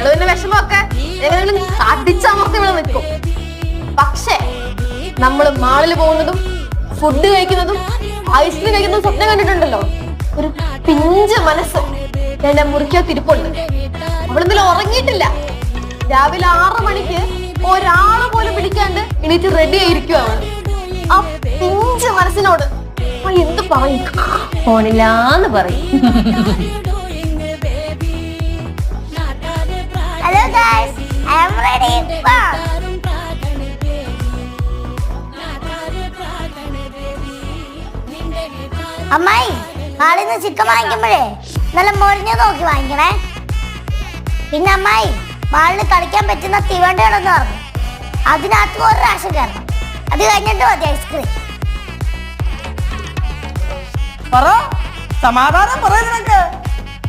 നമ്മള് പിന്നെ വിഷമമൊക്കെ എങ്ങനെയെങ്കിലും അടിച്ചമർത്തി ഇവിടെ നിൽക്കും. പക്ഷേ നമ്മള് മാളിൽ പോകുന്നതും ഫുഡ് കഴിക്കുന്നതും ഐസ്ക്രീം കഴിക്കുന്നതും സ്വപ്നം കണ്ടിട്ടുണ്ടല്ലോ. ഒരു പിഞ്ച് മനസ്സ് എന്റെ മുറിക്കകത്ത് ഇരിപ്പുണ്ട്. അവളെന്തെങ്കിലും ഉറങ്ങിയിട്ടില്ല. രാവിലെ 6 മണിക്ക് ഒരാള് പോലും വിളിക്കാണ്ട് എണീറ്റ് റെഡി ആയിരിക്കുവാണ്. ആ പിഞ്ച് മനസ്സിനോട് എന്ത് പറയും? ഫോണില്ലാന്ന് പറയും. Hello guys, I am ready. അമ്മായി, നാളെ ചിക്കൻ വാങ്ങിക്കുമ്പോഴേ നല്ല മൊരിഞ്ഞ നോക്കി വാങ്ങിക്കണേ. പിന്നെ അമ്മായി, മാളിൽ കളിക്കാൻ പറ്റുന്ന തീവണ്ടികളെന്ന് പറഞ്ഞു അതിനകത്ത് ഒരു പ്രാവശ്യം കയറണം. അത് കഴിഞ്ഞിട്ട് മതി ഐസ്ക്രീം. സമാധാനം പറയുന്നൊക്കെ